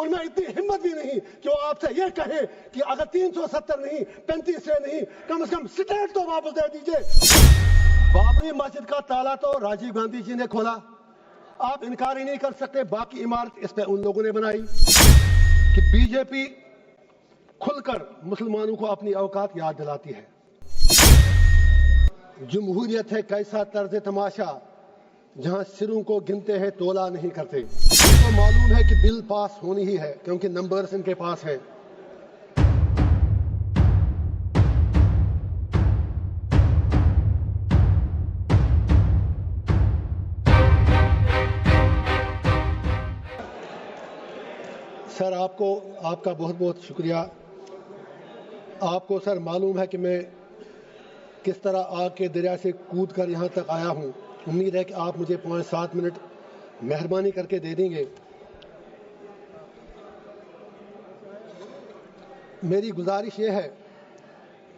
उनमें इतनी हिम्मत भी नहीं कि वो आपसे ये कहे कि अगर 370 नहीं 35 से नहीं कम से कम स्टेट तो वापस दे दीजिए। बाबरी मस्जिद का ताला तो राजीव गांधी जी ने खोला, आप इनकार ही नहीं कर सकते। बाकी इमारत इस पे उन लोगों ने बनाई कि बीजेपी खुलकर मुसलमानों को अपनी औकात याद दिलाती है। जमहूरियत है कैसा तर्ज तमाशा, जहां सिरों को गिनते हैं तोला नहीं करते। तो मालूम है कि बिल पास होनी ही है क्योंकि नंबर्स इनके पास है। सर आपका बहुत बहुत शुक्रिया। आपको सर मालूम है कि मैं किस तरह आग के दरिया से कूद कर यहाँ तक आया हूँ। उम्मीद है कि आप मुझे 5-7 मिनट मेहरबानी करके दे देंगे। मेरी गुजारिश ये है,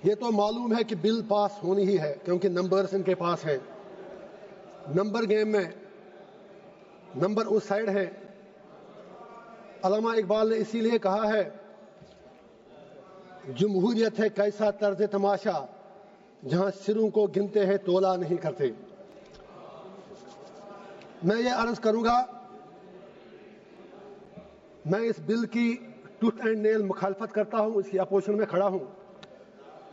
ये तो मालूम है कि बिल पास होनी ही है क्योंकि नंबर्स इनके पास है। नंबर गेम में नंबर उस साइड है। अल्लामा इकबाल ने इसीलिए कहा है, जमहूरियत है कैसा तर्ज तमाशा, जहां सिरों को गिनते हैं तोला नहीं करते। मैं ये अर्ज करूंगा, मैं इस बिल की टूथ एंड नेल मुखालफत करता हूं, इसकी अपोजिशन में खड़ा हूं,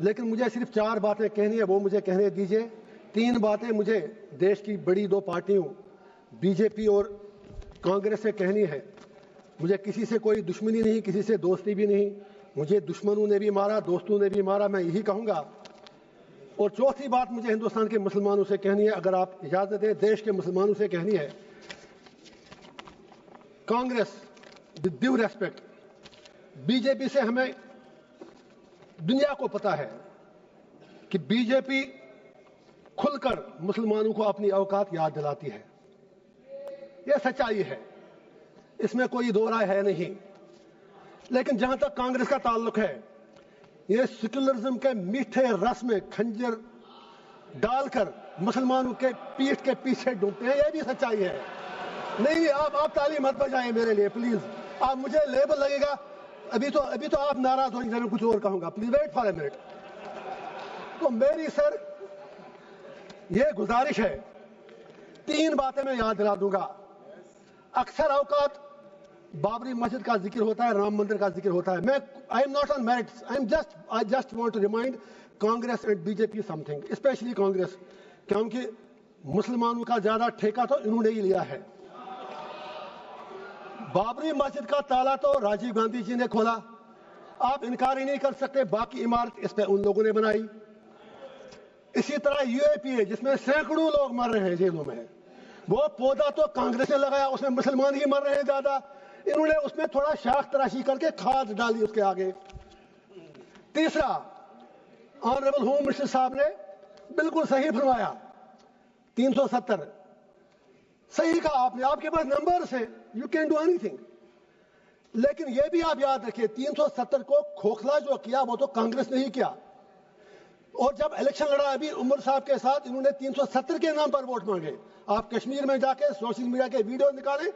लेकिन मुझे सिर्फ 4 बातें कहनी है, वो मुझे कहने दीजिए। 3 बातें मुझे देश की बड़ी 2 पार्टियों बीजेपी और कांग्रेस से कहनी है। मुझे किसी से कोई दुश्मनी नहीं, किसी से दोस्ती भी नहीं। मुझे दुश्मनों ने भी मारा, दोस्तों ने भी मारा, मैं यही कहूंगा। और चौथी बात मुझे हिंदुस्तान के मुसलमानों से कहनी है, अगर आप इजाजत दें, देश के मुसलमानों से कहनी है। Congress, with due respect, BJP से हमें दुनिया को पता है कि बीजेपी खुलकर मुसलमानों को अपनी औकात याद दिलाती है। यह सच्चाई है, इसमें कोई दो राय है नहीं। लेकिन जहां तक कांग्रेस का ताल्लुक है, ये सेक्युलरिज्म के मीठे रस में खंजर डालकर मुसलमानों के पीठ के पीछे डूबते हैं। यह भी सच्चाई है। नहीं, आप ताली मत बजाएं मेरे लिए प्लीज। आप मुझे लेबल लगेगा, अभी तो आप नाराज होंगे, मैं कुछ और कहूंगा। Please wait for a minute. तो मेरी सर ये गुजारिश है, 3 बातें मैं याद दिला दूंगा। अक्सर औकात बाबरी मस्जिद का जिक्र होता है, राम मंदिर का जिक्र होता है। मैं I am not on merits, I just want to remind Congress and BJP something, specially Congress, क्योंकि मुसलमानों का ज्यादा ठेका तो इन्होंने ही लिया है। बाबरी मस्जिद का ताला तो राजीव गांधी जी ने खोला, आप इनकार ही नहीं कर सकते। बाकी इमारत इस पे उन लोगों ने बनाई। इसी तरह यूएपीए, जिसमें सैकड़ों लोग मर रहे हैं जेलों में, वो पौधा तो कांग्रेस ने लगाया, उसमें मुसलमान ही मर रहे हैं ज्यादा। इन्होंने उसमें थोड़ा शाख तराशी करके खाद डाली उसके आगे। तीसरा, ऑनरेबल होम मिनिस्टर साहब ने बिल्कुल सही फरमाया, 370 सही कहा आपने, आपके पास नंबर्स है, यू कैन डू एनीथिंग। लेकिन यह भी आप याद रखिए, 370 को खोखला जो किया वो तो कांग्रेस ने ही किया। और जब इलेक्शन लड़ा अभी उमर साहब के साथ, इन्होंने 370 के नाम पर वोट मांगे। आप कश्मीर में जाके सोशल मीडिया के वीडियो निकालें,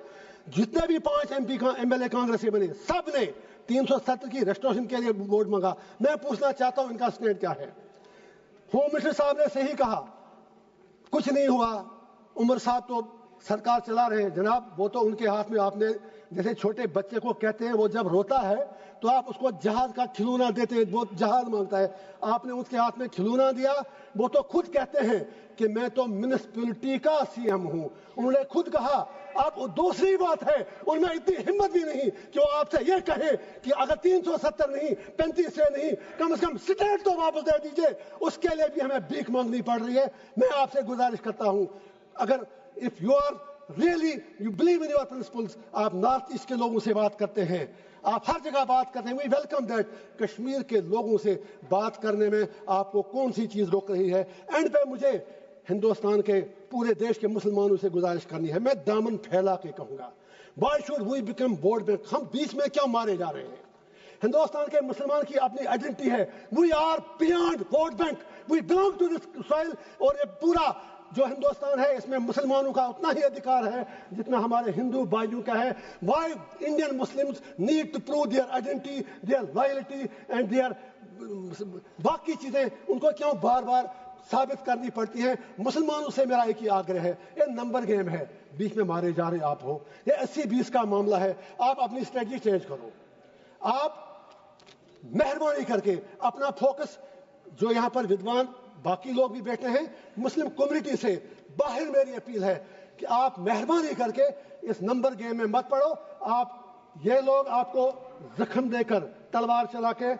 जितने भी 5 एमएलए कांग्रेस के बने, सब ने 370 की रेस्टोरेशन के लिए वोट मांगा। मैं पूछना चाहता हूं इनका स्टैंड क्या है। होम मिनिस्टर साहब ने सही कहा, कुछ नहीं हुआ, उमर साहब तो सरकार चला रहे हैं। जनाब, वो तो उनके हाथ में, आपने जैसे छोटे बच्चे को कहते हैं वो जब रोता है तो आप उसको जहाज का खिलौना देते हैं, वो जहाज मांगता है, आपने उसके हाथ में खिलौना दिया। वो तो खुद कहते हैं कि मैं तो म्युनिसिपैलिटी का सीएम हूं, उन्होंने खुद कहा। अब दूसरी बात है, उनमें इतनी हिम्मत भी नहीं कि वो आपसे ये कहे कि अगर 370 नहीं 35 से नहीं कम से कम स्टेट तो वापस दे दीजिए। उसके लिए भी हमें भीख मांगनी पड़ रही है। मैं आपसे गुजारिश करता हूं, अगर if you are really you believe in your principles, आप नॉर्थ ईस्ट के लोगों से बात करते हैं, आप हर जगह बात करते हैं, वी वेलकम दैट। कश्मीर के लोगों से बात करने में आपको कौन सी चीज रोक रही है? एंड पे मुझे हिंदुस्तान के पूरे देश के मुसलमानों से गुजारिश करनी है, मैं दामन फैला के कहूंगा, why should we become vote bank? हम बीच में क्यों मारे जा रहे हैं? हिंदुस्तान के मुसलमान की अपनी आइडेंटिटी है, we are beyond vote bank, we belong to this soil. और ये पूरा جو ہندوستان ہے اس میں مسلمانوں کا اتنا ہی ادھیکار ہے جتنا ہمارے ہندو بھائیوں کا ہے. Why Indian Muslims need to prove their identity, their loyalty and their باقی چیزیں ان کو کیوں بار بار ثابت کرنی پڑتی ہیں. مسلمانوں سے میرا ایک ہی آگرہ ہے, یہ نمبر گیم ہے, بیچ میں مارے جا رہے آپ ہو, یہ 80-20 کا معاملہ ہے. آپ اپنی اسٹریٹجی چینج کرو. آپ مہربانی کر کے اپنا فوکس, جو یہاں پر ودوان باقی لوگ بھی بیٹھے ہیں مسلم کمیونٹی سے باہر, میری اپیل ہے کہ آپ مہربانی کر کے اس نمبر گیم میں مت پڑو. آپ یہ لوگ آپ کو زخم دے کر تلوار چلا کے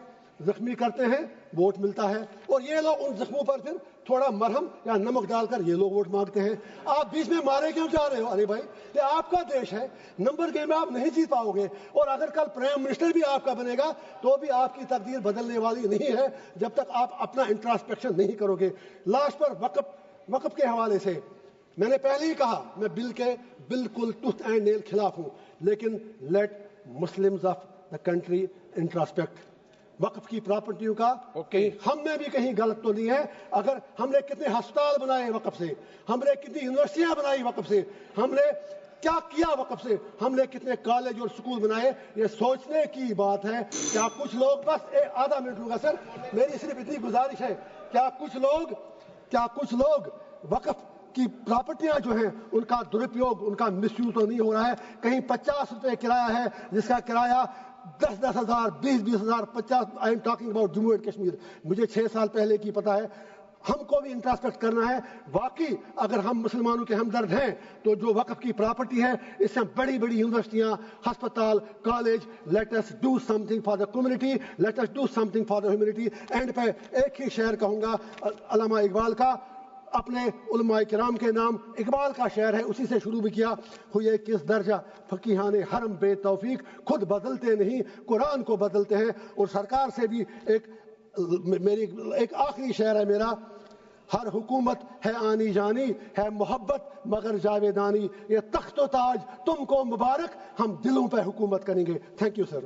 زخمی کرتے ہیں, ووٹ ملتا ہے, اور یہ لوگ ان زخموں پر پھر تھوڑا مرہم یا نمک ڈال کر یہ لوگ ووٹ مانگتے ہیں. آپ بیچ میں مارے کیوں جا رہے ہو؟ ارے بھائی یہ آپ کا دیش ہے, نمبر گیم میں آپ نہیں جیت پاؤ گے, اور اگر کل پرائم منسٹر بھی آپ کا بنے گا تو بھی آپ کی تقدیر بدلنے والی نہیں ہے جب تک آپ اپنا انٹراسپیکشن نہیں کرو گے. لاسٹ پر وقف کے حوالے سے میں نے پہلے ہی کہا, میں بل کے بالکل ٹوتھ اینڈ نیل خلاف ہوں, لیکن let Muslims of the country introspect. وقف کی پراپرٹیوں کا ہم میں بھی کہیں غلط تو نہیں ہے. اگر ہم نے کتنے ہسپتال بنائے وقف سے, ہم نے کتنی یونیورسٹیاں بنائی وقف سے, ہم نے کیا کیا وقف سے, ہم نے کتنے کالج اور سکول بنائے, یہ سوچنے کی بات ہے. کیا کچھ لوگ, بس آدھا منٹ لوں گا سر, میری صرف اتنی گزارش ہے, کیا کچھ لوگ وقف کی پراپرٹیاں جو ہیں ان کا درپیوگ, ان کا مس یوز تو نہیں ہو رہا ہے؟ کہیں 50 روپے کرایہ ہے جس کا کرایہ 10,000 20,000 50. I am talking about Jammu and Kashmir. مجھے 6 سال پہلے کی پتہ ہے. ہم کو بھی انٹراسپیکٹ کرنا ہے. واقعی اگر ہم مسلمانوں کے ہمدرد ہیں تو جو وقف کی پراپرٹی ہے اس سے بڑی بڑی یونیورسٹیاں, ہسپتال, college, let us do something for the community, let us do something for the humanity. And پہ ایک ہی شعر کہوں گا علامہ اقبال کا, اپنے علماء کرام کے نام. اقبال کا شعر ہے, اسی سے شروع بھی کیا. ہوئے کس درجہ فقیہان حرم بے توفیق, خود بدلتے نہیں قرآن کو بدلتے ہیں. اور سرکار سے بھی ایک آخری شعر ہے میرا, ہر حکومت ہے آنی جانی, ہے محبت مگر جاویدانی, یہ تخت و تاج تم کو مبارک, ہم دلوں پہ حکومت کریں گے. Thank you sir.